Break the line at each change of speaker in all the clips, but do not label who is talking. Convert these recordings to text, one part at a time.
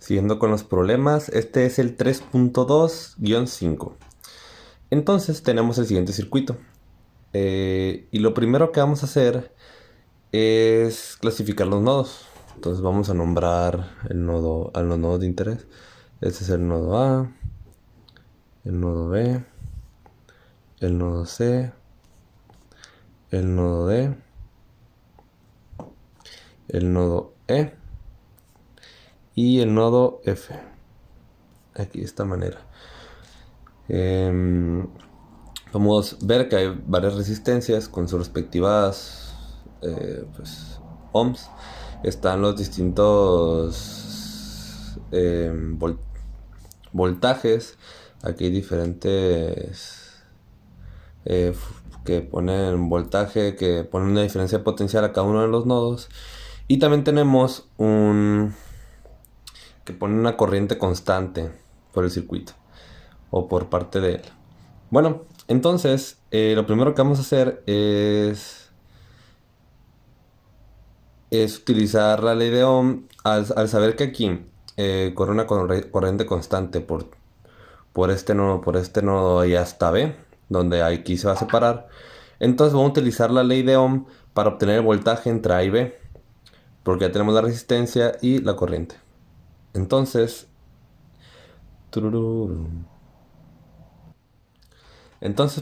Siguiendo con los problemas, este es el 3.2-5. Entonces tenemos el siguiente circuito. Y lo primero que vamos a hacer es clasificar los nodos. Entonces vamos a nombrar el nodo a los nodos de interés. Este es el nodo A, el nodo B, el nodo C, el nodo D, el nodo E y el nodo F. Aquí de esta manera. Podemos ver que hay varias resistencias con sus respectivas ohms. Están los distintos voltajes. Aquí hay diferentes que ponen voltaje, que ponen una diferencia potencial a cada uno de los nodos. Y también tenemos un que pone una corriente constante por el circuito o por parte de él. Bueno, entonces lo primero que vamos a hacer es utilizar la ley de Ohm al saber que aquí corre una corriente constante por este nodo y hasta B, donde aquí se va a separar. Entonces vamos a utilizar la ley de Ohm para obtener el voltaje entre A y B, porque ya tenemos la resistencia y la corriente. Entonces,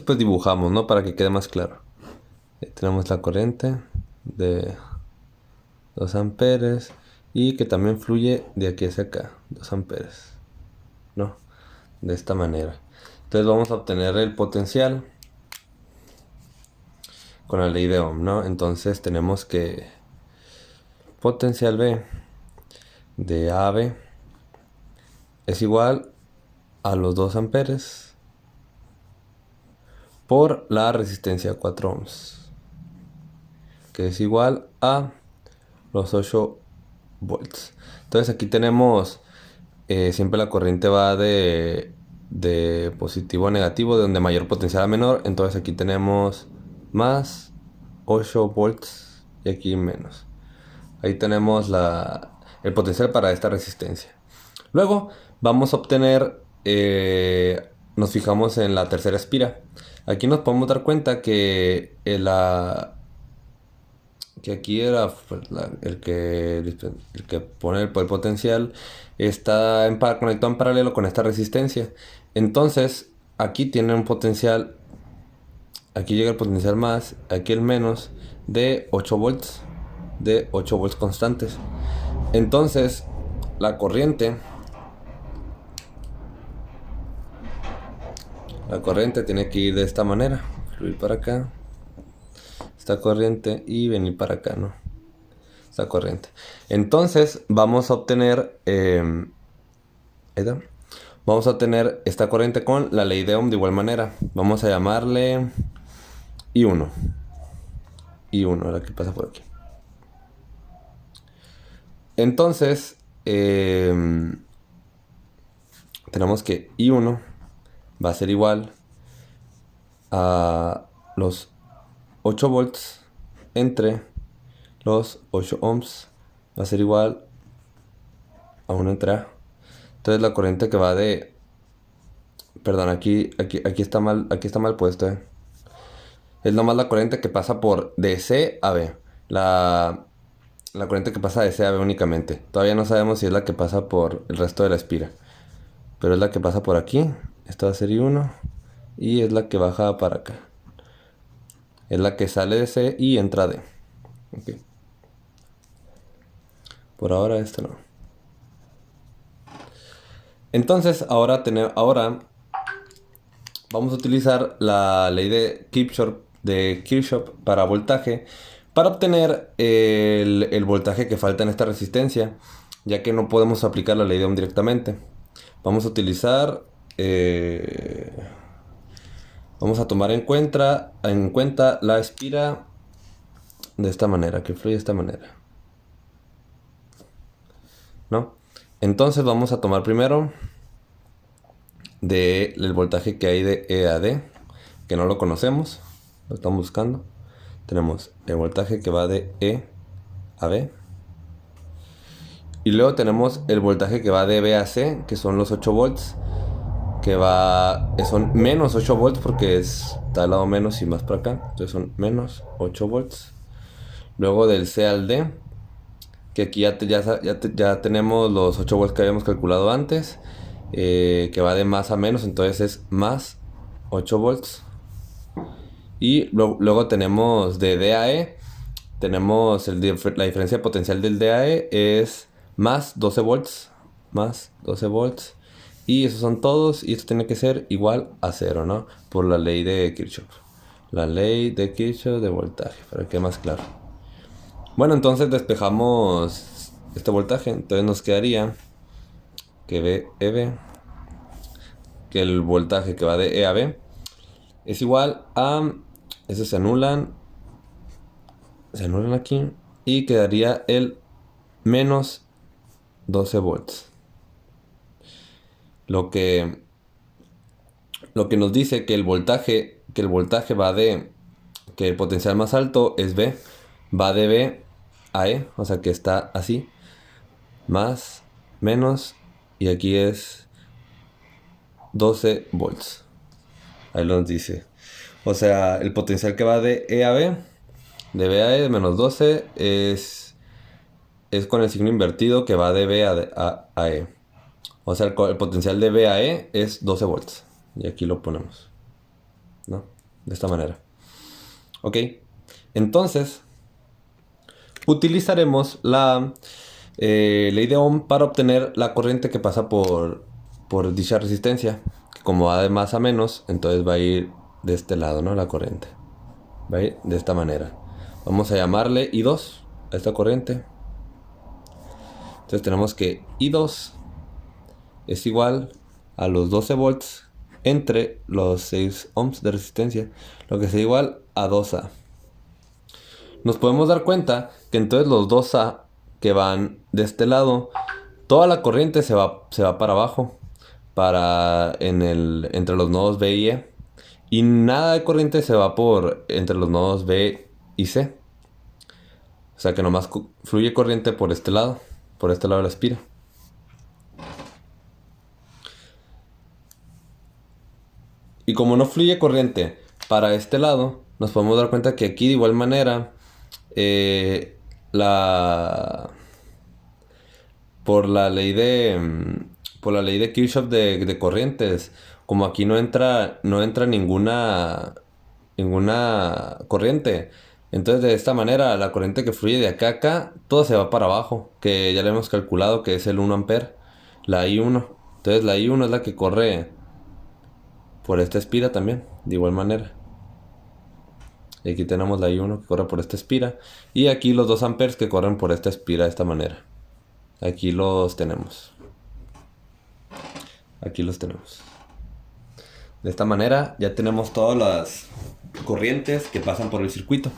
pues dibujamos, ¿no? Para que quede más claro. Tenemos la corriente de 2 amperes y que también fluye de aquí hacia acá, 2 amperes, ¿no? De esta manera. Entonces vamos a obtener el potencial con la ley de Ohm, ¿no? Entonces tenemos que potencial B de AB es igual a los 2 amperes por la resistencia 4 ohms, que es igual a los 8 volts. Entonces aquí tenemos siempre la corriente va de positivo a negativo, de donde mayor potencial a menor. Entonces aquí tenemos más 8 volts y aquí menos. Ahí tenemos el potencial para esta resistencia. Luego vamos a obtener, nos fijamos en la tercera espira. Aquí nos podemos dar cuenta que aquí era pues, el que pone el potencial está conectado en paralelo con esta resistencia. Entonces aquí tiene un potencial, aquí llega el potencial más, aquí el menos de 8 volts, constantes. Entonces la corriente tiene que ir de esta manera, fluir para acá, esta corriente, y venir para acá, ¿no? Esta corriente. Entonces vamos a obtener vamos a obtener esta corriente con la ley de Ohm de igual manera. Vamos a llamarle I1. I1, la que pasa por aquí. Entonces tenemos que I1 va a ser igual a los 8 volts entre los 8 ohms, va a ser igual a 1 entre A. Entonces la corriente que va de... Perdón, aquí está mal puesto. Es nomás la corriente que pasa de C a B. La corriente que pasa de C a B únicamente. Todavía no sabemos si es la que pasa por el resto de la espira. Pero es la que pasa por aquí. Esta va a ser I1. Y es la que baja para acá. Es la que sale de C y entra D. Okay. Por ahora esta no. Entonces ahora vamos a utilizar la ley de Kirchhoff para voltaje para obtener el voltaje que falta en esta resistencia, ya que no podemos aplicar la ley de Ohm directamente. Vamos a utilizar vamos a tomar en cuenta la espira de esta manera, que fluye de esta manera, ¿no? Entonces vamos a tomar primero el voltaje que hay de E a D, que no lo conocemos, lo estamos buscando. Tenemos el voltaje que va de E a B Y luego tenemos el voltaje que va de B a C, que son los 8 volts. Son menos 8 volts porque está al lado menos y más para acá. Entonces son menos 8 volts. Luego del C al D, que aquí ya tenemos los 8 volts que habíamos calculado antes. Que va de más a menos, entonces es más 8 volts. Y luego tenemos de D a E. Tenemos la diferencia potencial del D a E es más 12 volts. Más 12 volts. Y esos son todos. Y esto tiene que ser igual a 0, ¿no? Por la ley de Kirchhoff. La ley de Kirchhoff de voltaje. Para que quede más claro. Bueno, entonces despejamos este voltaje. Entonces nos quedaría que VEB, que el voltaje que va de E a B, es igual a... Esos se anulan aquí. Y quedaría el menos 12 volts. Lo que nos dice que el voltaje va de... Que el potencial más alto es B. Va de B a E. O sea que está así. Más, menos. Y aquí es 12 volts. Ahí lo dice. O sea, el potencial que va de E a B, de B a E, menos 12, es con el signo invertido que va de B a E. O sea, el potencial de B a E es 12 volts. Y aquí lo ponemos, ¿no? De esta manera. Ok. Entonces, utilizaremos la ley de Ohm para obtener la corriente que pasa por dicha resistencia. Que como va de más a menos, entonces va a ir de este lado, ¿no? La corriente va a ir de esta manera. Vamos a llamarle I2 a esta corriente. Entonces tenemos que I2 es igual a los 12 volts entre los 6 ohms de resistencia, lo que es igual a 2A. Nos podemos dar cuenta que entonces los 2A que van de este lado, toda la corriente se va para abajo, entre los nodos B y E. Y nada de corriente se va entre los nodos B y C. O sea que nomás fluye corriente por este lado de la espira. Y como no fluye corriente para este lado, nos podemos dar cuenta que aquí de igual manera, por la ley de Kirchhoff de corrientes, como aquí no entra ninguna corriente, entonces de esta manera la corriente que fluye de acá a acá, todo se va para abajo, que ya le hemos calculado que es el 1 ampere, la I1. Entonces la I1 es la que corre por esta espira también, de igual manera. Y aquí tenemos la I1 que corre por esta espira. Y aquí los 2 amperes que corren por esta espira de esta manera. Aquí los tenemos. De esta manera ya tenemos todas las corrientes que pasan por el circuito.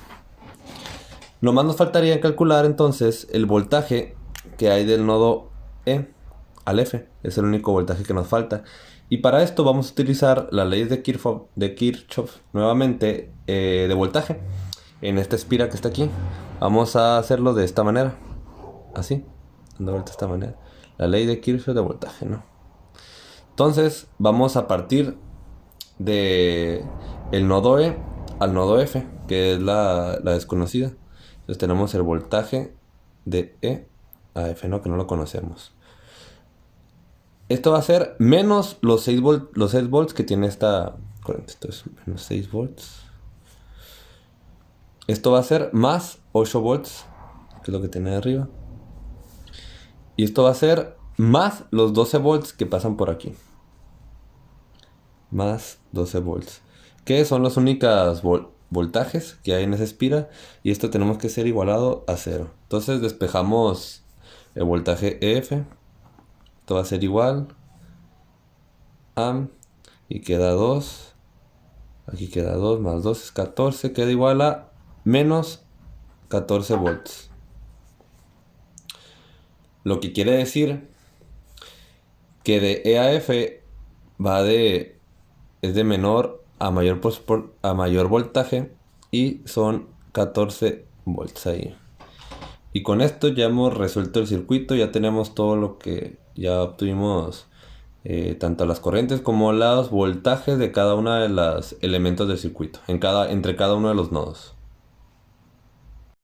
Nomás nos faltaría calcular entonces el voltaje que hay del nodo E al F. Es el único voltaje que nos falta. Y para esto vamos a utilizar la ley de Kirchhoff nuevamente de voltaje. En esta espira que está aquí, vamos a hacerlo de esta manera. Así, dando vuelta de esta manera. La ley de Kirchhoff de voltaje, ¿no? Entonces vamos a partir de el nodo E al nodo F, que es la desconocida. Entonces tenemos el voltaje de E a F, ¿no? Que no lo conocemos. Esto va a ser menos los 6 volts que tiene esta corriente. Entonces, menos 6 volts. Esto va a ser más 8 volts, que es lo que tiene arriba. Y esto va a ser más los 12 volts que pasan por aquí. Más 12 volts. Que son los únicos voltajes que hay en esa espira. Y esto tenemos que ser igualado a 0. Entonces despejamos el voltaje EF. Esto va a ser igual a... Y queda 2. Aquí queda 2 más 2 es 14. Queda igual a menos 14 volts. Lo que quiere decir que de E a F es de menor a mayor voltaje y son 14 volts ahí. Y con esto ya hemos resuelto el circuito, ya tenemos todo lo que ya obtuvimos, tanto las corrientes como los voltajes de cada una de los elementos del circuito, entre cada uno de los nodos.